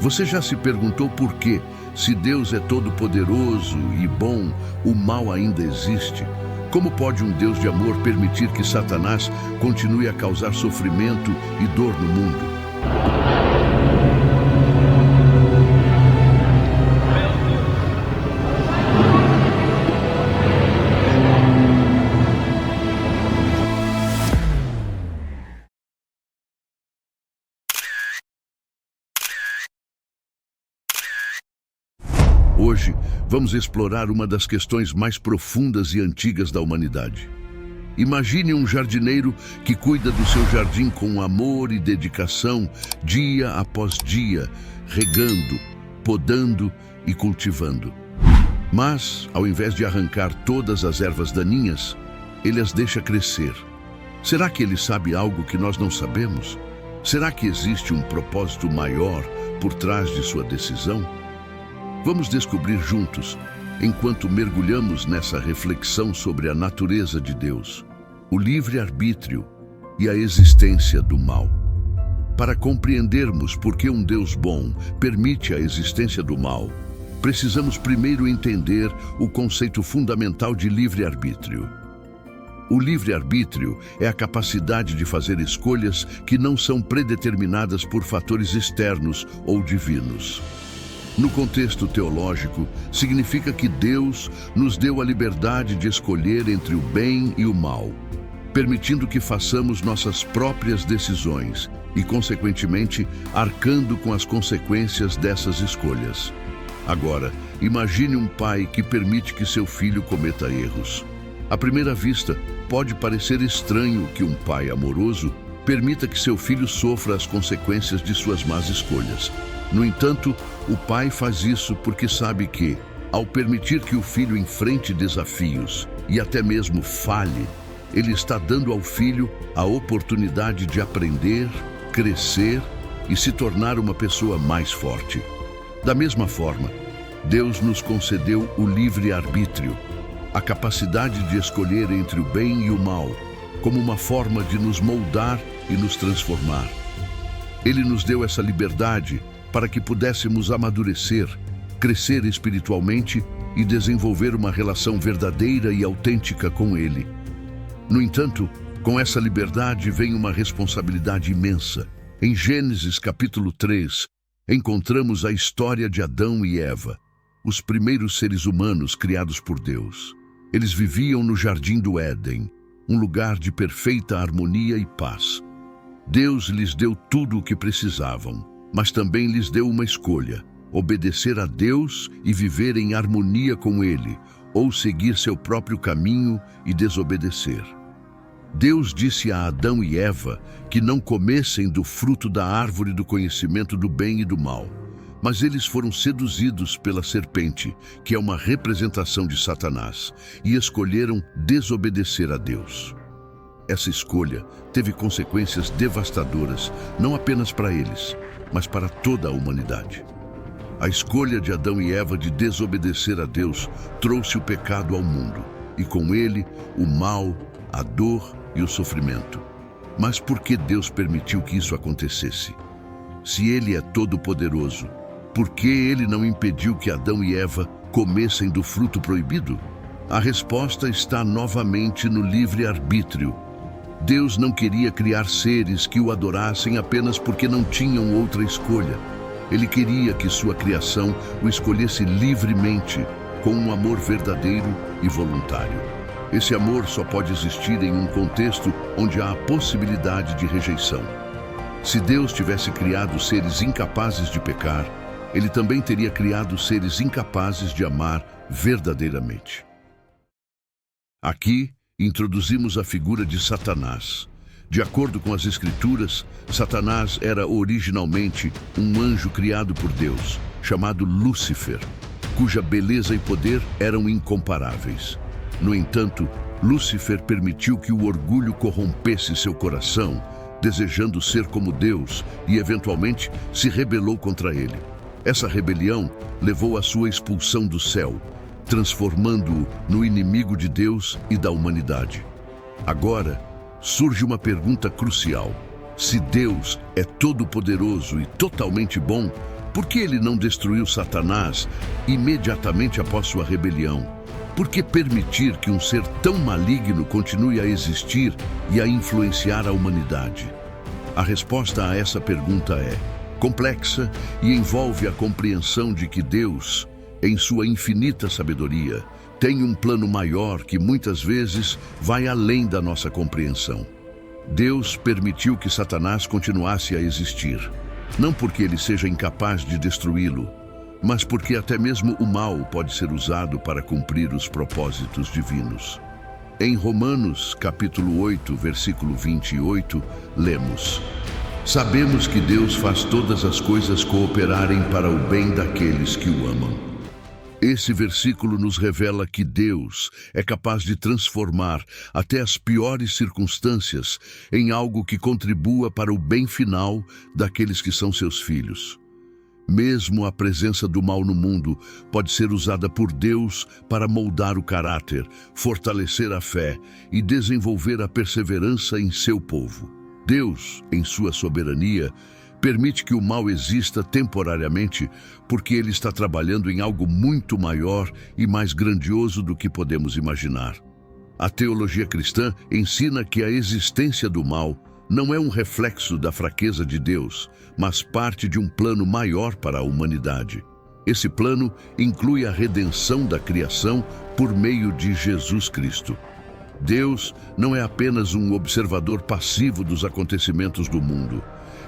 Você já se perguntou por que, se Deus é todo-poderoso e bom, o mal ainda existe? Como pode um Deus de amor permitir que Satanás continue a causar sofrimento e dor no mundo? Hoje, vamos explorar uma das questões mais profundas e antigas da humanidade. Imagine um jardineiro que cuida do seu jardim com amor e dedicação, dia após dia, regando, podando e cultivando. Mas, ao invés de arrancar todas as ervas daninhas, ele as deixa crescer. Será que ele sabe algo que nós não sabemos? Será que existe um propósito maior por trás de sua decisão? Vamos descobrir juntos, enquanto mergulhamos nessa reflexão sobre a natureza de Deus, o livre-arbítrio e a existência do mal. Para compreendermos por que um Deus bom permite a existência do mal, precisamos primeiro entender o conceito fundamental de livre-arbítrio. O livre-arbítrio é a capacidade de fazer escolhas que não são predeterminadas por fatores externos ou divinos. No contexto teológico, significa que Deus nos deu a liberdade de escolher entre o bem e o mal, permitindo que façamos nossas próprias decisões e, consequentemente, arcando com as consequências dessas escolhas. Agora, imagine um pai que permite que seu filho cometa erros. À primeira vista, pode parecer estranho que um pai amoroso permita que seu filho sofra as consequências de suas más escolhas. No entanto, o pai faz isso porque sabe que, ao permitir que o filho enfrente desafios e até mesmo falhe, ele está dando ao filho a oportunidade de aprender, crescer e se tornar uma pessoa mais forte. Da mesma forma, Deus nos concedeu o livre-arbítrio, a capacidade de escolher entre o bem e o mal, como uma forma de nos moldar e nos transformar. Ele nos deu essa liberdade para que pudéssemos amadurecer, crescer espiritualmente e desenvolver uma relação verdadeira e autêntica com Ele. No entanto, com essa liberdade vem uma responsabilidade imensa. Em Gênesis capítulo 3, encontramos a história de Adão e Eva, os primeiros seres humanos criados por Deus. Eles viviam no Jardim do Éden, um lugar de perfeita harmonia e paz. Deus lhes deu tudo o que precisavam, mas também lhes deu uma escolha: obedecer a Deus e viver em harmonia com Ele, ou seguir seu próprio caminho e desobedecer. Deus disse a Adão e Eva que não comessem do fruto da árvore do conhecimento do bem e do mal, mas eles foram seduzidos pela serpente, que é uma representação de Satanás, e escolheram desobedecer a Deus. Essa escolha teve consequências devastadoras, não apenas para eles, mas para toda a humanidade. A escolha de Adão e Eva de desobedecer a Deus trouxe o pecado ao mundo, e com ele o mal, a dor e o sofrimento. Mas por que Deus permitiu que isso acontecesse? Se Ele é todo-poderoso, por que Ele não impediu que Adão e Eva comessem do fruto proibido? A resposta está novamente no livre-arbítrio. Deus não queria criar seres que o adorassem apenas porque não tinham outra escolha. Ele queria que sua criação o escolhesse livremente, com um amor verdadeiro e voluntário. Esse amor só pode existir em um contexto onde há a possibilidade de rejeição. Se Deus tivesse criado seres incapazes de pecar, Ele também teria criado seres incapazes de amar verdadeiramente. Aqui, introduzimos a figura de Satanás. De acordo com as Escrituras, Satanás era originalmente um anjo criado por Deus, chamado Lúcifer, cuja beleza e poder eram incomparáveis. No entanto, Lúcifer permitiu que o orgulho corrompesse seu coração, desejando ser como Deus, e eventualmente se rebelou contra ele. Essa rebelião levou à sua expulsão do céu, transformando-o no inimigo de Deus e da humanidade. Agora, surge uma pergunta crucial. Se Deus é todo-poderoso e totalmente bom, Por que ele não destruiu Satanás imediatamente após sua rebelião? Por que permitir que um ser tão maligno continue a existir e a influenciar a humanidade? A resposta a essa pergunta é complexa e envolve a compreensão de que Deus, em sua infinita sabedoria, tem um plano maior que muitas vezes vai além da nossa compreensão. Deus permitiu que Satanás continuasse a existir, não porque ele seja incapaz de destruí-lo, mas porque até mesmo o mal pode ser usado para cumprir os propósitos divinos. Em Romanos, capítulo 8, versículo 28, lemos: Sabemos que Deus faz todas as coisas cooperarem para o bem daqueles que o amam. Esse versículo nos revela que Deus é capaz de transformar até as piores circunstâncias em algo que contribua para o bem final daqueles que são seus filhos. Mesmo a presença do mal no mundo pode ser usada por Deus para moldar o caráter, fortalecer a fé e desenvolver a perseverança em seu povo. Deus, em sua soberania, permite que o mal exista temporariamente porque ele está trabalhando em algo muito maior e mais grandioso do que podemos imaginar. A teologia cristã ensina que a existência do mal não é um reflexo da fraqueza de Deus, mas parte de um plano maior para a humanidade. Esse plano inclui a redenção da criação por meio de Jesus Cristo. Deus não é apenas um observador passivo dos acontecimentos do mundo.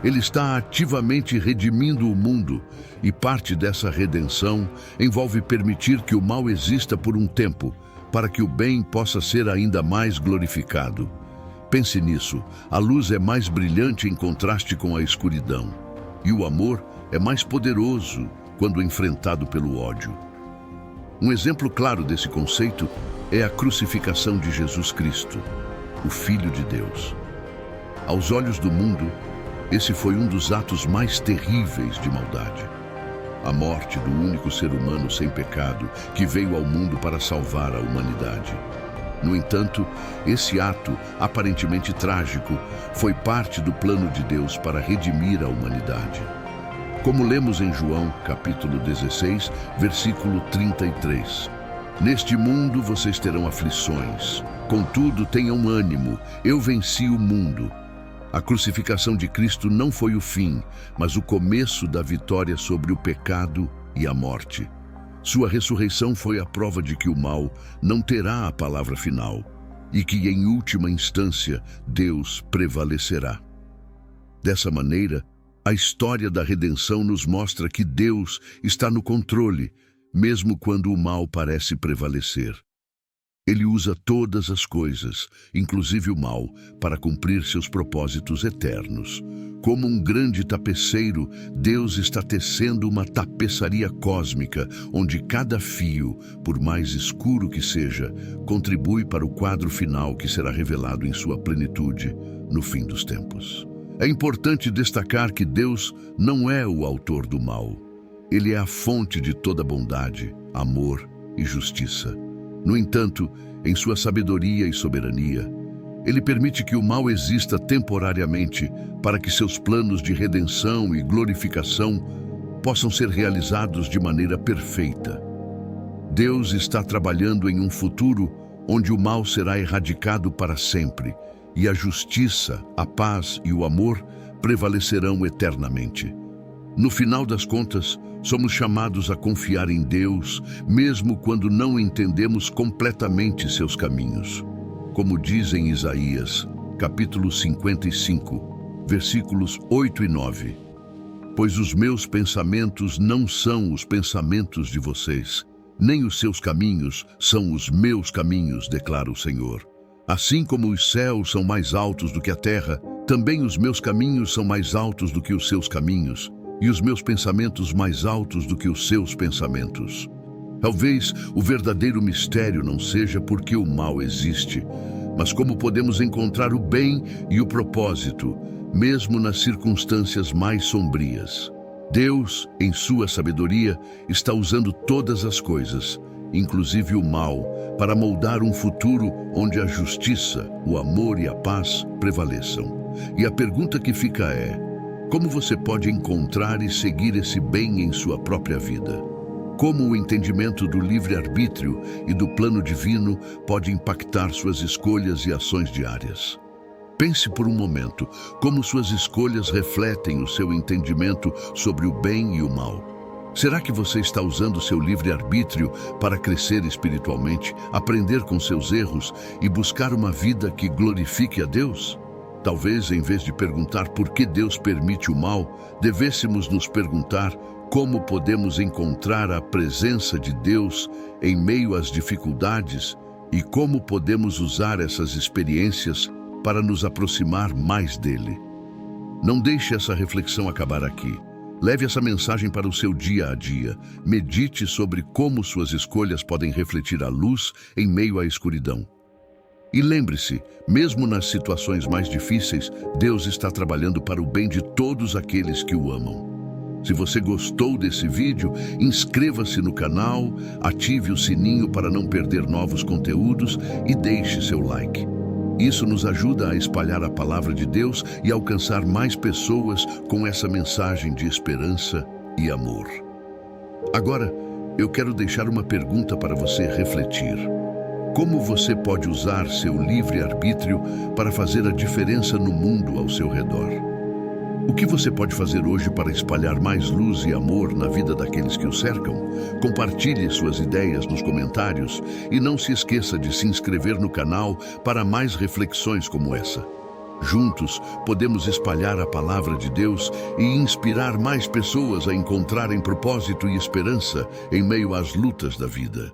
Ele está ativamente redimindo o mundo, e parte dessa redenção envolve permitir que o mal exista por um tempo, para que o bem possa ser ainda mais glorificado. Pense nisso, a luz é mais brilhante em contraste com a escuridão, e o amor é mais poderoso quando enfrentado pelo ódio. Um exemplo claro desse conceito é a crucificação de Jesus Cristo, o Filho de Deus. Aos olhos do mundo, esse foi um dos atos mais terríveis de maldade. A morte do único ser humano sem pecado que veio ao mundo para salvar a humanidade. No entanto, esse ato, aparentemente trágico, foi parte do plano de Deus para redimir a humanidade. Como lemos em João, capítulo 16, versículo 33. Neste mundo vocês terão aflições. Contudo, tenham ânimo, eu venci o mundo. A crucificação de Cristo não foi o fim, mas o começo da vitória sobre o pecado e a morte. Sua ressurreição foi a prova de que o mal não terá a palavra final e que, em última instância, Deus prevalecerá. Dessa maneira, a história da redenção nos mostra que Deus está no controle, mesmo quando o mal parece prevalecer. Ele usa todas as coisas, inclusive o mal, para cumprir seus propósitos eternos. Como um grande tapeceiro, Deus está tecendo uma tapeçaria cósmica, onde cada fio, por mais escuro que seja, contribui para o quadro final que será revelado em sua plenitude no fim dos tempos. É importante destacar que Deus não é o autor do mal. Ele é a fonte de toda bondade, amor e justiça. No entanto, em sua sabedoria e soberania, ele permite que o mal exista temporariamente para que seus planos de redenção e glorificação possam ser realizados de maneira perfeita. Deus está trabalhando em um futuro onde o mal será erradicado para sempre e a justiça, a paz e o amor prevalecerão eternamente. No final das contas, somos chamados a confiar em Deus, mesmo quando não entendemos completamente seus caminhos. Como diz em Isaías, capítulo 55, versículos 8 e 9. Pois os meus pensamentos não são os pensamentos de vocês, nem os seus caminhos são os meus caminhos, declara o Senhor. Assim como os céus são mais altos do que a terra, também os meus caminhos são mais altos do que os seus caminhos, e os meus pensamentos mais altos do que os seus pensamentos. Talvez o verdadeiro mistério não seja porque o mal existe, mas como podemos encontrar o bem e o propósito, mesmo nas circunstâncias mais sombrias. Deus, em sua sabedoria, está usando todas as coisas, inclusive o mal, para moldar um futuro onde a justiça, o amor e a paz prevaleçam. E a pergunta que fica é: Como você pode encontrar e seguir esse bem em sua própria vida? Como o entendimento do livre-arbítrio e do plano divino pode impactar suas escolhas e ações diárias? Pense por um momento como suas escolhas refletem o seu entendimento sobre o bem e o mal. Será que você está usando seu livre-arbítrio para crescer espiritualmente, aprender com seus erros e buscar uma vida que glorifique a Deus? Talvez, em vez de perguntar por que Deus permite o mal, devêssemos nos perguntar como podemos encontrar a presença de Deus em meio às dificuldades e como podemos usar essas experiências para nos aproximar mais dele. Não deixe essa reflexão acabar aqui. Leve essa mensagem para o seu dia a dia. Medite sobre como suas escolhas podem refletir a luz em meio à escuridão. E lembre-se, mesmo nas situações mais difíceis, Deus está trabalhando para o bem de todos aqueles que o amam. Se você gostou desse vídeo, inscreva-se no canal, ative o sininho para não perder novos conteúdos e deixe seu like. Isso nos ajuda a espalhar a palavra de Deus e alcançar mais pessoas com essa mensagem de esperança e amor. Agora, eu quero deixar uma pergunta para você refletir. Como você pode usar seu livre-arbítrio para fazer a diferença no mundo ao seu redor? O que você pode fazer hoje para espalhar mais luz e amor na vida daqueles que o cercam? Compartilhe suas ideias nos comentários e não se esqueça de se inscrever no canal para mais reflexões como essa. Juntos, podemos espalhar a palavra de Deus e inspirar mais pessoas a encontrarem propósito e esperança em meio às lutas da vida.